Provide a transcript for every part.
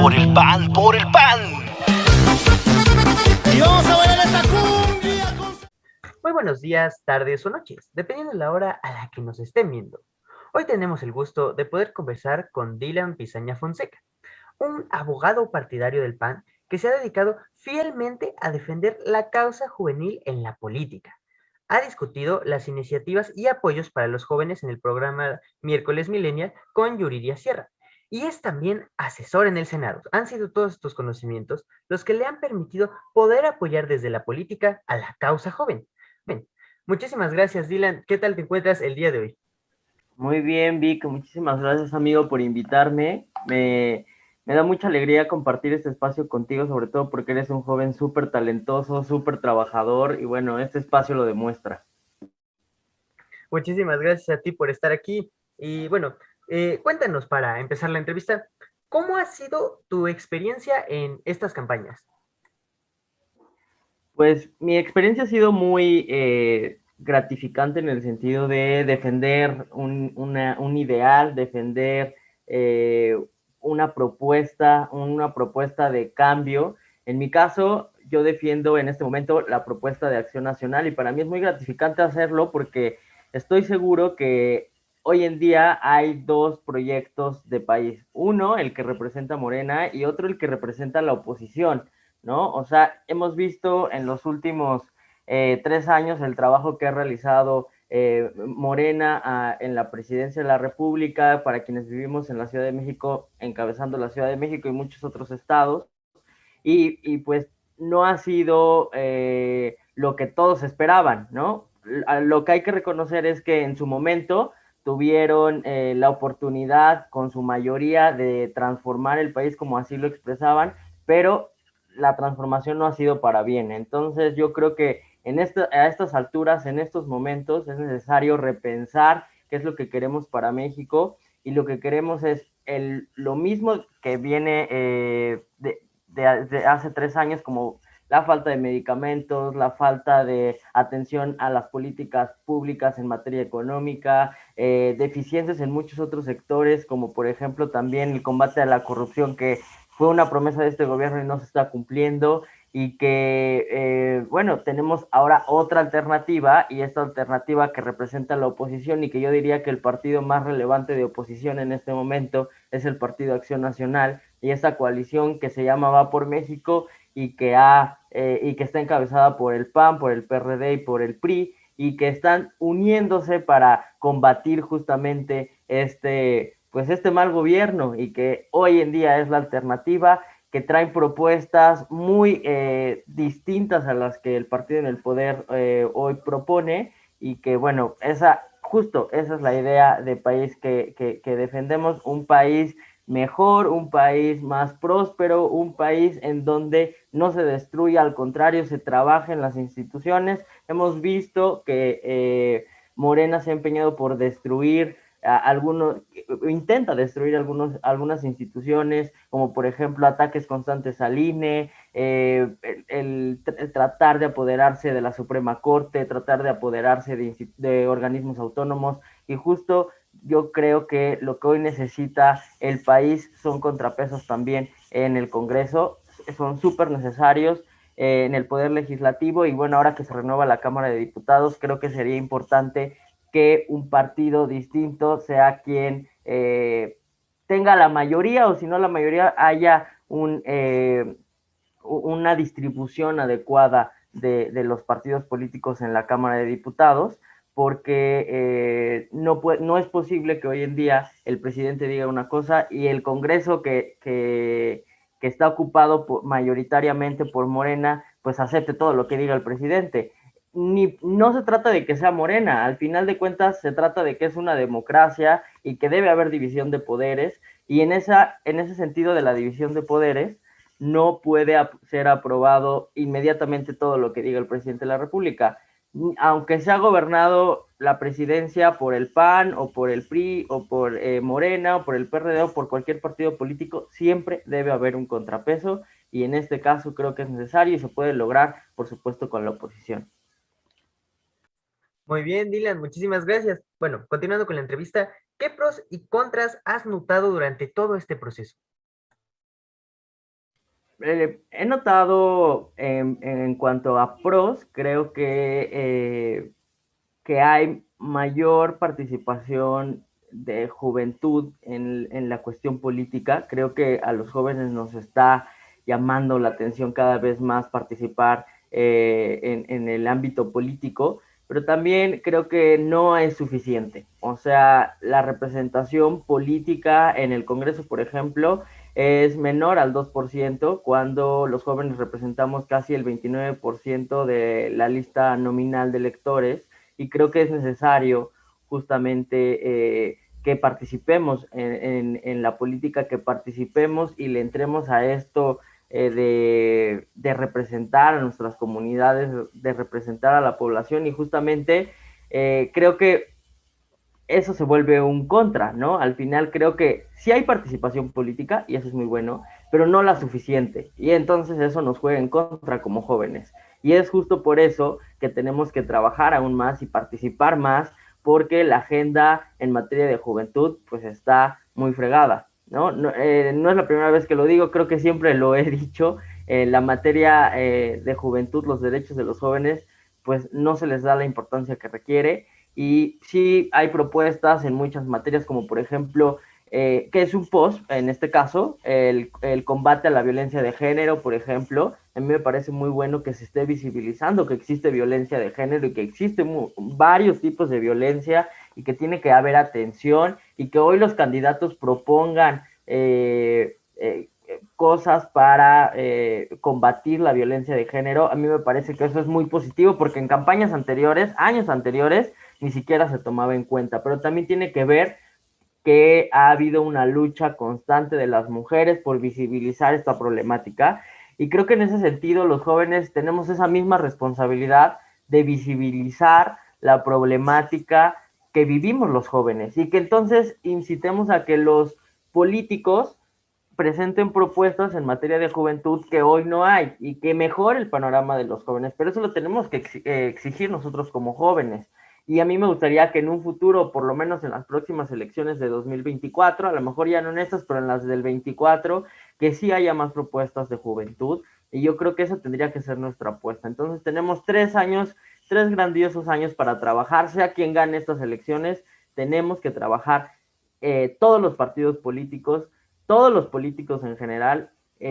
Por el pan, por el pan. Y vamos a bailar esta cumbia con... Muy buenos días, tardes o noches, dependiendo de la hora a la que nos estén viendo. Hoy tenemos el gusto de poder conversar con Dylan Pizaña Fonseca, un abogado partidario del PAN que se ha dedicado fielmente a defender la causa juvenil en la política. Ha discutido las iniciativas y apoyos para los jóvenes en el programa Miércoles Millennial con Yuridia Sierra. Y es también asesor en el Senado. Han sido todos estos conocimientos los que le han permitido poder apoyar desde la política a la causa joven. Bien, muchísimas gracias, Dylan. ¿Qué tal te encuentras el día de hoy? Muy bien, Vic, muchísimas gracias, amigo, por invitarme. Me da mucha alegría compartir este espacio contigo, sobre todo porque eres un joven súper talentoso, súper trabajador, y bueno, este espacio lo demuestra. Muchísimas gracias a ti por estar aquí. Y bueno, cuéntanos para empezar la entrevista, ¿cómo ha sido tu experiencia en estas campañas? Pues mi experiencia ha sido muy gratificante en el sentido de defender un ideal, defender eh, una propuesta de cambio. En mi caso, yo defiendo en este momento la propuesta de Acción Nacional y para mí es muy gratificante hacerlo porque estoy seguro que hoy en día hay dos proyectos de país. Uno, el que representa a Morena y otro, el que representa a la oposición. ¿No? O sea, hemos visto en los últimos 3 años el trabajo que ha realizado Morena en la presidencia de la República, para quienes vivimos en la Ciudad de México, encabezando la Ciudad de México y muchos otros estados, y pues no ha sido lo que todos esperaban, ¿no? Lo que hay que reconocer es que en su momento tuvieron la oportunidad con su mayoría de transformar el país como así lo expresaban, pero la transformación no ha sido para bien. Entonces yo creo que a estas alturas, en estos momentos, es necesario repensar qué es lo que queremos para México y lo que queremos es lo mismo que viene de hace 3 años, como la falta de medicamentos, la falta de atención a las políticas públicas en materia económica, deficiencias en muchos otros sectores, como por ejemplo también el combate a la corrupción, que fue una promesa de este gobierno y no se está cumpliendo, y que, bueno, tenemos ahora otra alternativa, y esta alternativa que representa la oposición, y que yo diría que el partido más relevante de oposición en este momento es el Partido Acción Nacional, y esta coalición que se llama Va por México y que está encabezada por el PAN, por el PRD y por el PRI, y que están uniéndose para combatir justamente este mal gobierno, y que hoy en día es la alternativa, que traen propuestas muy distintas a las que el partido en el poder hoy propone, y que bueno, esa es la idea de país que defendemos, un país mejor, un país más próspero, un país en donde no se destruya, al contrario, se trabaja en las instituciones. Hemos visto que Morena se ha empeñado por destruir intenta destruir algunas instituciones, como por ejemplo ataques constantes al INE, el tratar de apoderarse de la Suprema Corte, tratar de apoderarse de organismos autónomos, y justo yo creo que lo que hoy necesita el país son contrapesos también en el Congreso, son súper necesarios en el Poder Legislativo, y bueno, ahora que se renueva la Cámara de Diputados, creo que sería importante que un partido distinto sea quien tenga la mayoría, o si no la mayoría, haya una distribución adecuada de los partidos políticos en la Cámara de Diputados, porque no es posible que hoy en día el presidente diga una cosa y el Congreso que está ocupado mayoritariamente por Morena, pues acepte todo lo que diga el presidente. No se trata de que sea Morena, al final de cuentas se trata de que es una democracia y que debe haber división de poderes, y en ese sentido de la división de poderes no puede ser aprobado inmediatamente todo lo que diga el presidente de la República. Aunque se ha gobernado la presidencia por el PAN o por el PRI o por Morena o por el PRD o por cualquier partido político, siempre debe haber un contrapeso, y en este caso creo que es necesario y se puede lograr, por supuesto, con la oposición. Muy bien, Dylan, muchísimas gracias. Bueno, continuando con la entrevista, ¿qué pros y contras has notado durante todo este proceso? He notado en cuanto a pros, creo que hay mayor participación de juventud en la cuestión política. Creo que a los jóvenes nos está llamando la atención cada vez más participar en el ámbito político, pero también creo que no es suficiente. O sea, la representación política en el Congreso, por ejemplo, es menor al 2% cuando los jóvenes representamos casi el 29% de la lista nominal de electores, y creo que es necesario justamente que participemos en la política, que participemos y le entremos a esto de representar a nuestras comunidades, de representar a la población, y justamente creo que eso se vuelve un contra, ¿no? Al final creo que sí hay participación política, y eso es muy bueno, pero no la suficiente, y entonces eso nos juega en contra como jóvenes. Y es justo por eso que tenemos que trabajar aún más y participar más, porque la agenda en materia de juventud pues está muy fregada, ¿no? No es la primera vez que lo digo, creo que siempre lo he dicho, la materia de juventud, los derechos de los jóvenes, pues no se les da la importancia que requiere, y sí hay propuestas en muchas materias, como por ejemplo, que es un post, en este caso, el combate a la violencia de género, por ejemplo. A mí me parece muy bueno que se esté visibilizando que existe violencia de género y que existen varios tipos de violencia y que tiene que haber atención, y que hoy los candidatos propongan cosas para combatir la violencia de género. A mí me parece que eso es muy positivo, porque en campañas anteriores, años anteriores, ni siquiera se tomaba en cuenta, pero también tiene que ver que ha habido una lucha constante de las mujeres por visibilizar esta problemática, y creo que en ese sentido los jóvenes tenemos esa misma responsabilidad de visibilizar la problemática que vivimos los jóvenes, y que entonces incitemos a que los políticos presenten propuestas en materia de juventud que hoy no hay, y que mejore el panorama de los jóvenes, pero eso lo tenemos que exigir nosotros como jóvenes. Y a mí me gustaría que en un futuro, por lo menos en las próximas elecciones de 2024, a lo mejor ya no en estas, pero en las del 24, que sí haya más propuestas de juventud, y yo creo que esa tendría que ser nuestra apuesta. Entonces tenemos 3 años, 3 grandiosos años para trabajar, sea quien gane estas elecciones, tenemos que trabajar todos los partidos políticos, todos los políticos en general,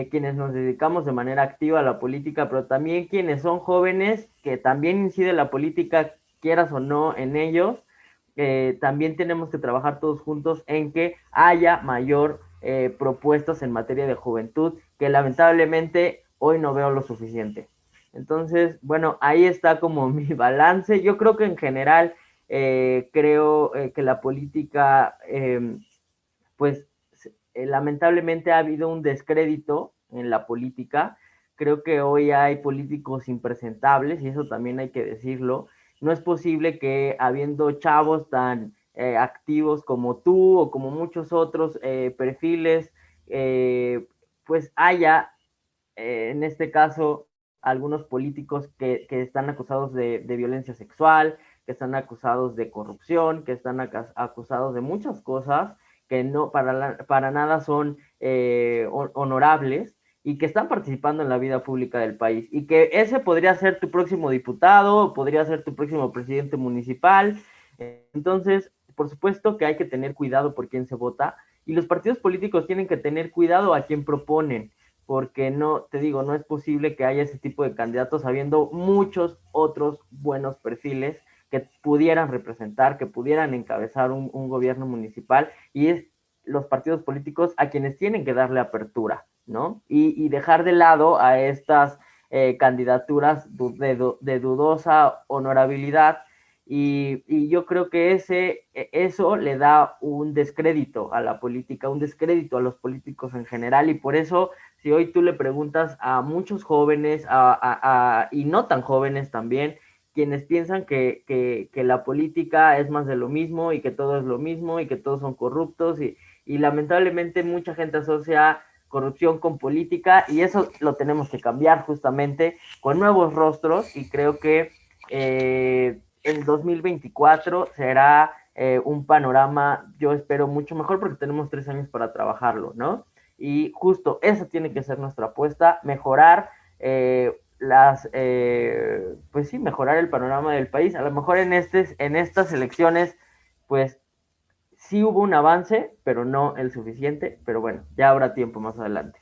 quienes nos dedicamos de manera activa a la política, pero también quienes son jóvenes, que también incide la política, quieras o no en ellos. También tenemos que trabajar todos juntos en que haya mayor propuestas en materia de juventud, que lamentablemente hoy no veo lo suficiente. Entonces, bueno, ahí está como mi balance. Yo creo que en general creo que la política, pues lamentablemente ha habido un descrédito en la política. Creo que hoy hay políticos impresentables, y eso también hay que decirlo. No es posible que habiendo chavos tan activos como tú o como muchos otros perfiles, pues haya, en este caso, algunos políticos que están acusados de violencia sexual, que están acusados de corrupción, que están acusados de muchas cosas que no para nada son honorables, y que están participando en la vida pública del país, y que ese podría ser tu próximo diputado, podría ser tu próximo presidente municipal. Entonces, por supuesto que hay que tener cuidado por quién se vota, y los partidos políticos tienen que tener cuidado a quién proponen, porque no, te digo, no es posible que haya ese tipo de candidatos habiendo muchos otros buenos perfiles que pudieran representar, que pudieran encabezar un gobierno municipal, y es los partidos políticos a quienes tienen que darle apertura, ¿no? Y dejar de lado a estas candidaturas de dudosa honorabilidad, y yo creo que eso le da un descrédito a la política, un descrédito a los políticos en general, y por eso, si hoy tú le preguntas a muchos jóvenes, y no tan jóvenes también, quienes piensan que la política es más de lo mismo, y que todo es lo mismo, y que todos son corruptos, y lamentablemente mucha gente asocia corrupción con política, y eso lo tenemos que cambiar justamente con nuevos rostros, y creo que el 2024 será un panorama, yo espero, mucho mejor, porque tenemos 3 años para trabajarlo, ¿no? y justo esa tiene que ser nuestra apuesta, mejorar pues sí, mejorar el panorama del país. A lo mejor en estas elecciones, pues sí hubo un avance, pero no el suficiente, pero bueno, ya habrá tiempo más adelante.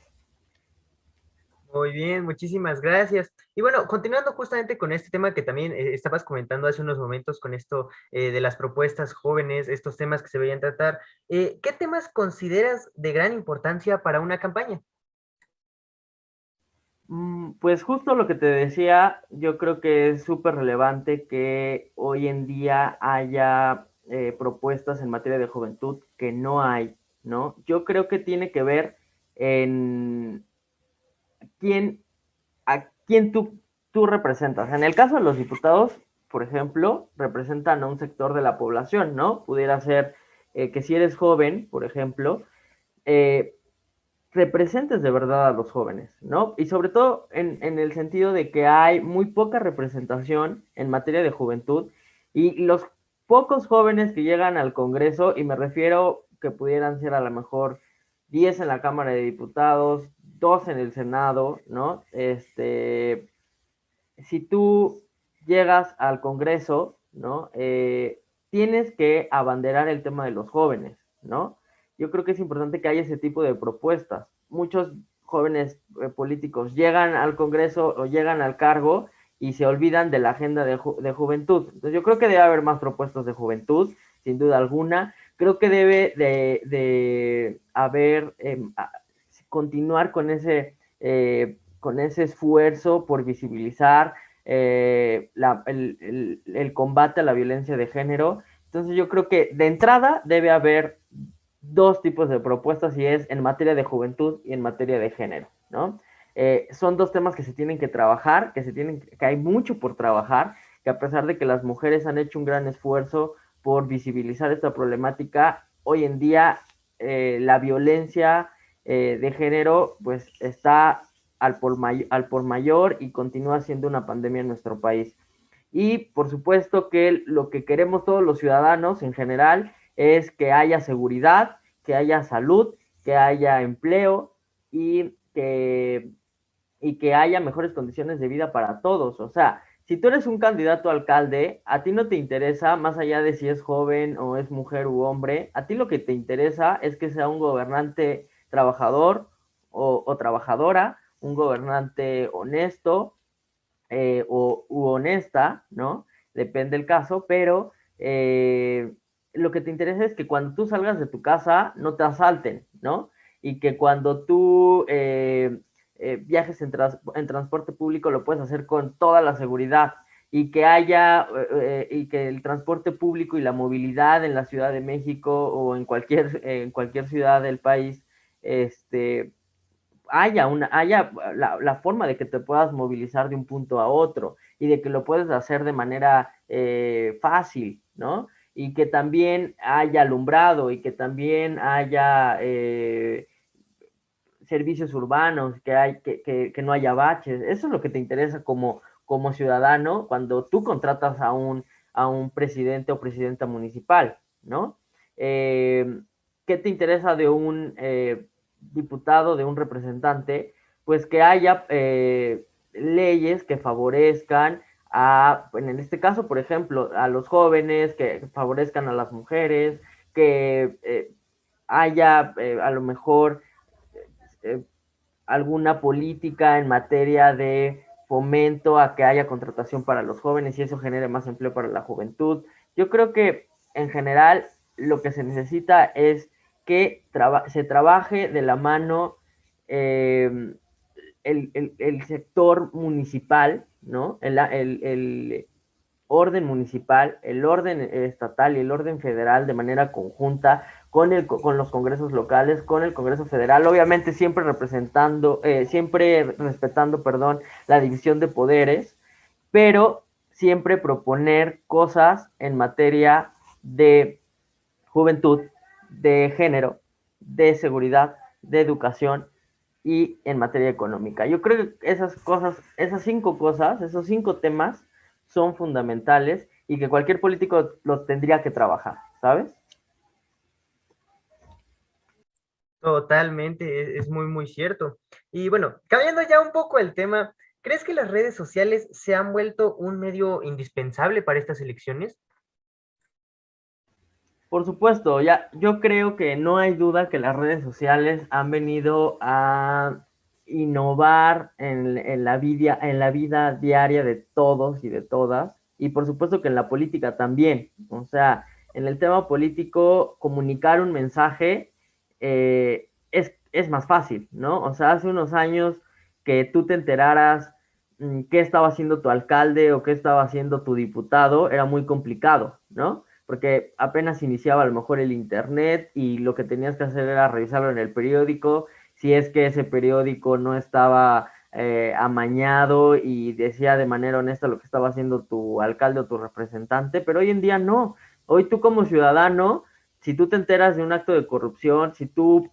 Muy bien, muchísimas gracias. Y bueno, continuando justamente con este tema que también estabas comentando hace unos momentos con esto de las propuestas jóvenes, estos temas que se veían tratar, ¿qué temas consideras de gran importancia para una campaña? Pues justo lo que te decía, yo creo que es súper relevante que hoy en día haya propuestas en materia de juventud que no hay, ¿no? Yo creo que tiene que ver en quién, a quién tú representas. En el caso de los diputados, por ejemplo, representan a un sector de la población, ¿no? Pudiera ser que si eres joven, por ejemplo, eh, representes de verdad a los jóvenes, ¿no? Y sobre todo en el sentido de que hay muy poca representación en materia de juventud y los pocos jóvenes que llegan al Congreso, y me refiero que pudieran ser a lo mejor 10 en la Cámara de Diputados, 2 en el Senado, ¿no? Si tú llegas al Congreso, ¿no? Tienes que abanderar el tema de los jóvenes, ¿no? Yo creo que es importante que haya ese tipo de propuestas. Muchos jóvenes políticos llegan al Congreso o llegan al cargo y se olvidan de la agenda de juventud. Entonces yo creo que debe haber más propuestas de juventud, sin duda alguna. Creo que debe de haber, continuar con ese esfuerzo por visibilizar el combate a la violencia de género. Entonces yo creo que de entrada debe haber dos tipos de propuestas y es en materia de juventud y en materia de género, ¿no? Son dos temas que se tienen que trabajar, que hay mucho por trabajar, que a pesar de que las mujeres han hecho un gran esfuerzo por visibilizar esta problemática, hoy en día la violencia de género pues está al por mayor y continúa siendo una pandemia en nuestro país. Y por supuesto que lo que queremos todos los ciudadanos en general es que haya seguridad, que haya salud, que haya empleo y que haya mejores condiciones de vida para todos. O sea, si tú eres un candidato a alcalde, a ti no te interesa, más allá de si es joven o es mujer u hombre, a ti lo que te interesa es que sea un gobernante trabajador o trabajadora, un gobernante honesto u honesta, ¿no? Depende del caso, pero lo que te interesa es que cuando tú salgas de tu casa no te asalten, ¿no? Y que cuando tú viajes en transporte público lo puedes hacer con toda la seguridad y que haya y que el transporte público y la movilidad en la Ciudad de México o en cualquier ciudad del país haya la forma de que te puedas movilizar de un punto a otro y de que lo puedes hacer de manera fácil, ¿no? Y que también haya alumbrado y que también haya servicios urbanos, que no haya baches. Eso es lo que te interesa como ciudadano cuando tú contratas a un presidente o presidenta municipal, ¿no? ¿Qué te interesa de un diputado, de un representante? Pues que haya leyes que favorezcan en este caso, por ejemplo, a los jóvenes, que favorezcan a las mujeres, que haya a lo mejor eh, alguna política en materia de fomento a que haya contratación para los jóvenes y eso genere más empleo para la juventud. Yo creo que en general lo que se necesita es que se trabaje de la mano el sector municipal, ¿no? El orden municipal, el orden estatal y el orden federal de manera conjunta con los congresos locales, con el Congreso Federal, obviamente siempre respetando, perdón, la división de poderes, pero siempre proponer cosas en materia de juventud, de género, de seguridad, de educación y en materia económica. Yo creo que esas 5 cosas, esos 5 temas son fundamentales y que cualquier político los tendría que trabajar, ¿sabes? Totalmente, es muy, muy cierto. Y bueno, cambiando ya un poco el tema, ¿crees que las redes sociales se han vuelto un medio indispensable para estas elecciones? Por supuesto, ya yo creo que no hay duda que las redes sociales han venido a innovar en la vida diaria de todos y de todas, y por supuesto que en la política también. O sea, en el tema político, comunicar un mensaje es más fácil, ¿no? O sea, hace unos años que tú te enteraras qué estaba haciendo tu alcalde o qué estaba haciendo tu diputado, era muy complicado, ¿no? Porque apenas iniciaba a lo mejor el internet y lo que tenías que hacer era revisarlo en el periódico, si es que ese periódico no estaba amañado y decía de manera honesta lo que estaba haciendo tu alcalde o tu representante, pero hoy en día no. Hoy tú como ciudadano, si tú te enteras de un acto de corrupción, si tú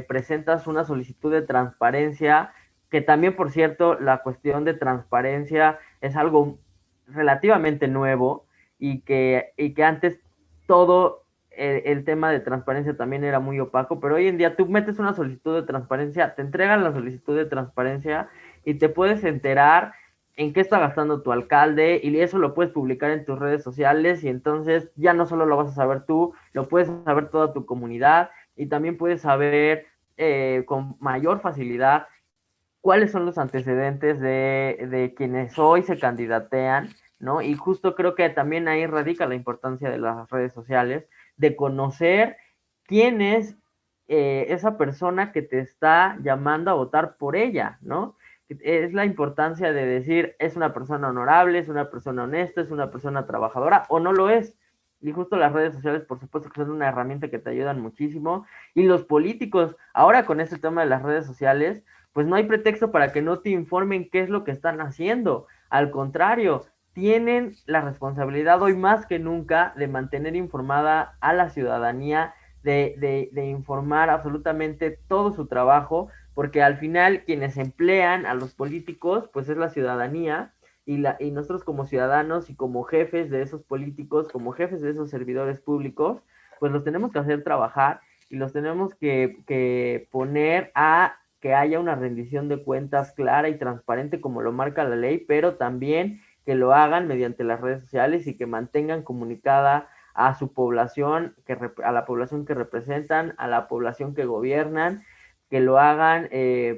presentas una solicitud de transparencia, que también, por cierto, la cuestión de transparencia es algo relativamente nuevo, y que antes todo el tema de transparencia también era muy opaco, pero hoy en día tú metes una solicitud de transparencia, te entregan la solicitud de transparencia y te puedes enterar en qué está gastando tu alcalde, y eso lo puedes publicar en tus redes sociales, y entonces ya no solo lo vas a saber tú, lo puedes saber toda tu comunidad, y también puedes saber con mayor facilidad cuáles son los antecedentes de quienes hoy se candidatean, ¿no? Y justo creo que también ahí radica la importancia de las redes sociales, de conocer quién es esa persona que te está llamando a votar por ella, ¿no? Es la importancia de decir, es una persona honorable, es una persona honesta, es una persona trabajadora, o no lo es. Y justo las redes sociales, por supuesto que son una herramienta que te ayudan muchísimo. Y los políticos, ahora con este tema de las redes sociales, pues no hay pretexto para que no te informen qué es lo que están haciendo. Al contrario, tienen la responsabilidad hoy más que nunca de mantener informada a la ciudadanía, de informar absolutamente todo su trabajo, porque al final quienes emplean a los políticos, pues es la ciudadanía, y nosotros como ciudadanos y como jefes de esos políticos, como jefes de esos servidores públicos, pues los tenemos que hacer trabajar y los tenemos que poner a que haya una rendición de cuentas clara y transparente como lo marca la ley, pero también que lo hagan mediante las redes sociales y que mantengan comunicada a su población, a la población que representan, a la población que gobiernan, que lo hagan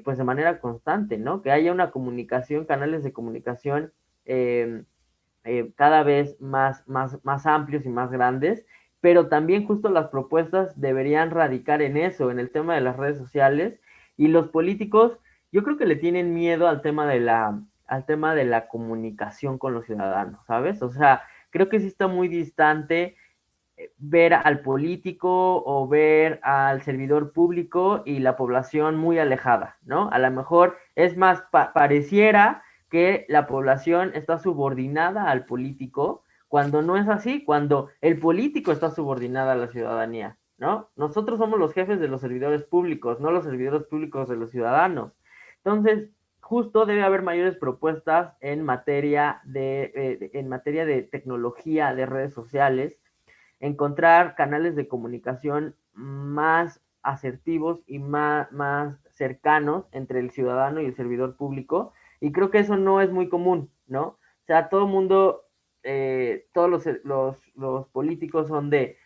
pues de manera constante, ¿no? Que haya una comunicación, canales de comunicación cada vez más amplios y más grandes, pero también justo las propuestas deberían radicar en eso, en el tema de las redes sociales, y los políticos yo creo que le tienen miedo al tema de la comunicación con los ciudadanos, ¿sabes? O sea, creo que sí está muy distante ver al político o ver al servidor público y la población muy alejada, ¿no? A lo mejor es más, pareciera que la población está subordinada al político, cuando no es así, cuando el político está subordinado a la ciudadanía, ¿no? Nosotros somos los jefes de los servidores públicos, no los servidores públicos de los ciudadanos. Entonces, justo debe haber mayores propuestas en materia de tecnología, de redes sociales, encontrar canales de comunicación más asertivos y más cercanos entre el ciudadano y el servidor público, y creo que eso no es muy común, ¿no? O sea, todo el mundo, todos los políticos son de,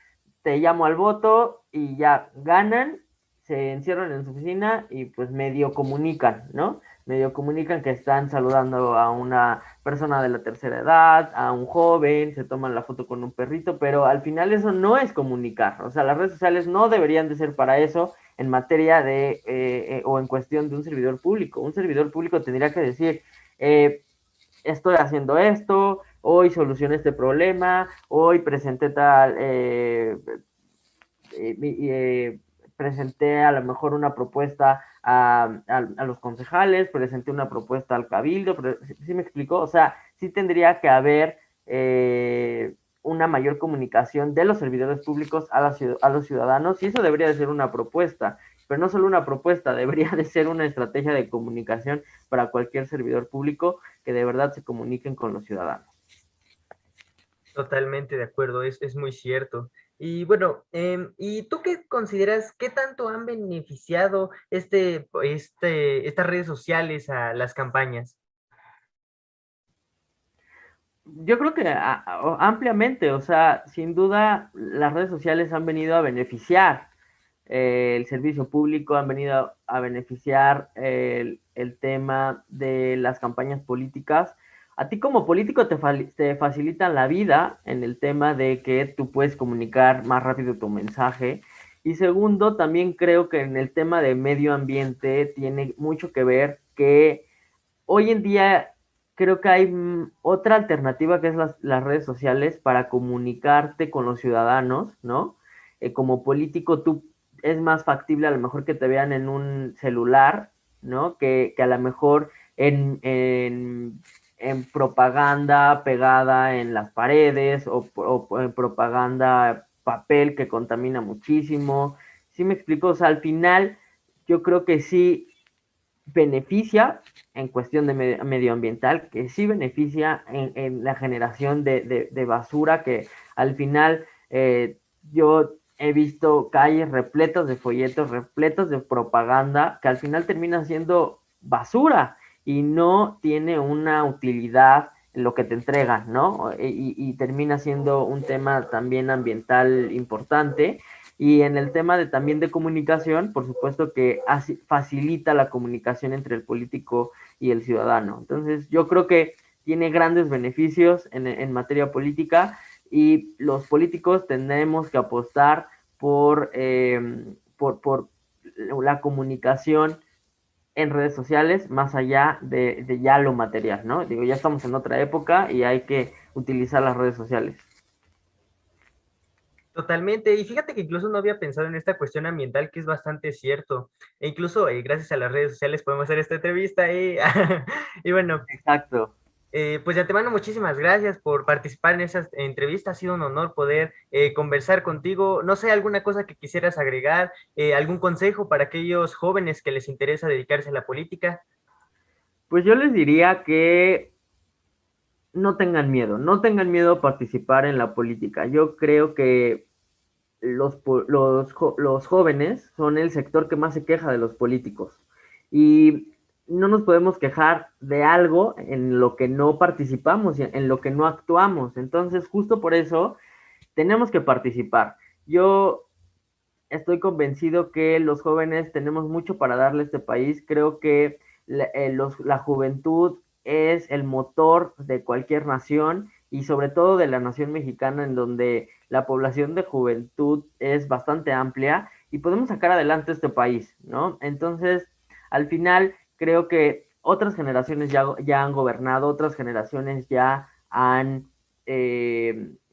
te llamo al voto y ya ganan, se encierran en su oficina y pues medio comunican, ¿no? Medio comunican que están saludando a una persona de la tercera edad, a un joven, se toman la foto con un perrito, pero al final eso no es comunicar. O sea, las redes sociales no deberían de ser para eso en materia o en cuestión de un servidor público. Un servidor público tendría que decir, estoy haciendo esto, hoy solucioné este problema, hoy presenté tal, eh, eh, presenté a lo mejor una propuesta a los concejales, presenté una propuesta al cabildo, pero, ¿sí me explicó? O sea, sí tendría que haber una mayor comunicación de los servidores públicos a los ciudadanos, y eso debería de ser una propuesta, pero no solo una propuesta, debería de ser una estrategia de comunicación para cualquier servidor público, que de verdad se comuniquen con los ciudadanos. Totalmente de acuerdo, es muy cierto. Y bueno, ¿y tú qué consideras, qué tanto han beneficiado estas redes sociales a las campañas? Yo creo que ampliamente, o sea, sin duda las redes sociales han venido a beneficiar el servicio público, han venido a beneficiar el tema de las campañas políticas. A ti como político te facilitan la vida en el tema de que tú puedes comunicar más rápido tu mensaje. Y segundo, también creo que en el tema de medio ambiente tiene mucho que ver que hoy en día creo que hay otra alternativa que es las redes sociales para comunicarte con los ciudadanos, ¿no? Como político tú es más factible a lo mejor que te vean en un celular, ¿no? Que a lo mejor en propaganda pegada en las paredes o en propaganda papel que contamina muchísimo. ¿Sí me explico? O sea, al final yo creo que sí beneficia en cuestión de medioambiental, que sí beneficia en la generación de basura, que al final yo he visto calles repletas de folletos, repletas de propaganda, que al final termina siendo basura y no tiene una utilidad en lo que te entregan, ¿no? Y termina siendo un tema también ambiental importante. Y en el tema de también de comunicación, por supuesto que facilita la comunicación entre el político y el ciudadano. Entonces, yo creo que tiene grandes beneficios en materia política y los políticos tendremos que apostar por la comunicación en redes sociales más allá de ya lo material, ¿no? Digo, ya estamos en otra época y hay que utilizar las redes sociales. Totalmente, y fíjate que incluso no había pensado en esta cuestión ambiental, que es bastante cierto. E incluso gracias a las redes sociales podemos hacer esta entrevista. Y bueno, Exacto. pues de antemano, muchísimas gracias por participar en esa entrevista. Ha sido un honor poder conversar contigo. No sé, alguna cosa que quisieras agregar, algún consejo para aquellos jóvenes que les interesa dedicarse a la política. Pues yo les diría que no tengan miedo a participar en la política. Yo creo que los jóvenes son el sector que más se queja de los políticos. Y no nos podemos quejar de algo en lo que no participamos, en lo que no actuamos. Entonces, justo por eso, tenemos que participar. Yo estoy convencido que los jóvenes tenemos mucho para darle a este país. Creo que la juventud es el motor de cualquier nación y sobre todo de la nación mexicana, en donde la población de juventud es bastante amplia y podemos sacar adelante este país, ¿no? Entonces, al final, creo que otras generaciones ya han gobernado, otras generaciones ya han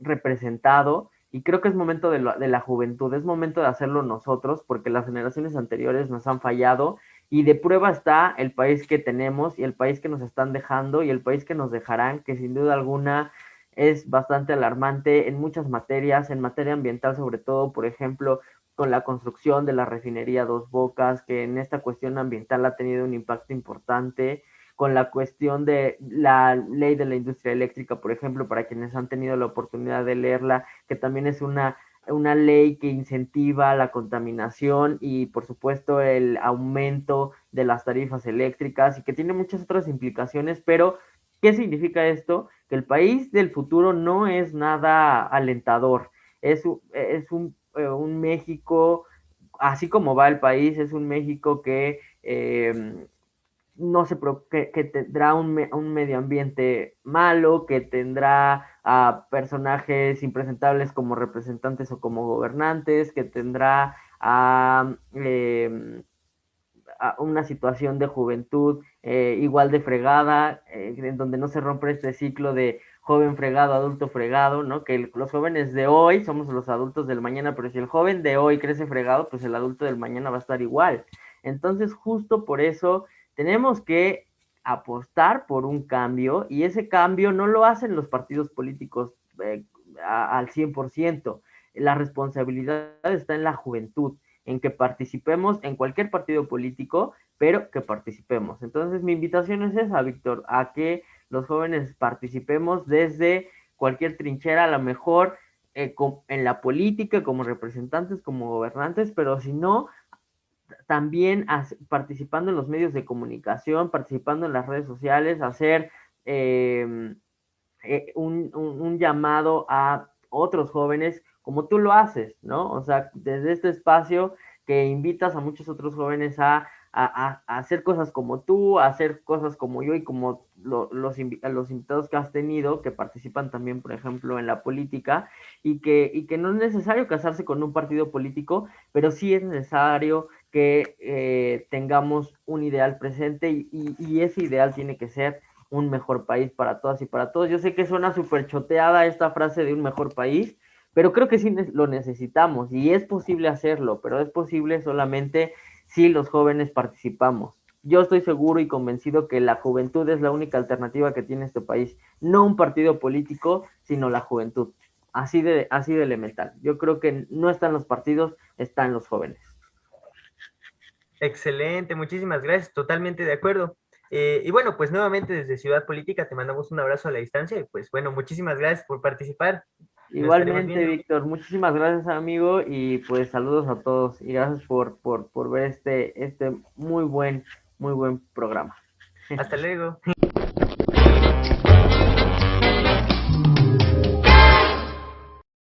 representado y creo que es momento de la juventud, es momento de hacerlo nosotros, porque las generaciones anteriores nos han fallado y de prueba está el país que tenemos y el país que nos están dejando y el país que nos dejarán, que sin duda alguna es bastante alarmante en muchas materias, en materia ambiental sobre todo, por ejemplo, con la construcción de la refinería Dos Bocas, que en esta cuestión ambiental ha tenido un impacto importante, con la cuestión de la ley de la industria eléctrica, por ejemplo, para quienes han tenido la oportunidad de leerla, que también es una ley que incentiva la contaminación y por supuesto el aumento de las tarifas eléctricas y que tiene muchas otras implicaciones, pero ¿qué significa esto? Que el país del futuro no es nada alentador, un México, así como va el país, es un México que no sé, que tendrá un medio ambiente malo, que tendrá a personajes impresentables como representantes o como gobernantes, que tendrá a una situación de juventud igual de fregada, en donde no se rompe este ciclo de joven fregado, adulto fregado, ¿no? Que los jóvenes de hoy somos los adultos del mañana, pero si el joven de hoy crece fregado, pues el adulto del mañana va a estar igual. Entonces, justo por eso tenemos que apostar por un cambio y ese cambio no lo hacen los partidos políticos al 100%. La responsabilidad está en la juventud, en que participemos en cualquier partido político, pero que participemos. Entonces, mi invitación es esa, Víctor, a que los jóvenes participemos desde cualquier trinchera, a lo mejor en la política, como representantes, como gobernantes, pero si no, también participando en los medios de comunicación, participando en las redes sociales, hacer un llamado a otros jóvenes como tú lo haces, ¿no? O sea, desde este espacio que invitas a muchos otros jóvenes a hacer cosas como tú, a hacer cosas como yo y como los invitados que has tenido, que participan también, por ejemplo, en la política, y que no es necesario casarse con un partido político, pero sí es necesario que tengamos un ideal presente y ese ideal tiene que ser un mejor país para todas y para todos. Yo sé que suena súper choteada esta frase de un mejor país, pero creo que sí lo necesitamos y es posible hacerlo, pero es posible solamente si los jóvenes participamos. Yo estoy seguro y convencido que la juventud es la única alternativa que tiene este país, no un partido político, sino la juventud. Así de elemental. Yo creo que no están los partidos, están los jóvenes. Excelente, muchísimas gracias, totalmente de acuerdo. Y bueno, pues nuevamente desde Ciudad Política te mandamos un abrazo a la distancia y pues bueno, muchísimas gracias por participar. Nos estaremos Igualmente, viendo. Víctor, muchísimas gracias, amigo, y pues saludos a todos y gracias por ver este muy buen programa. Hasta luego.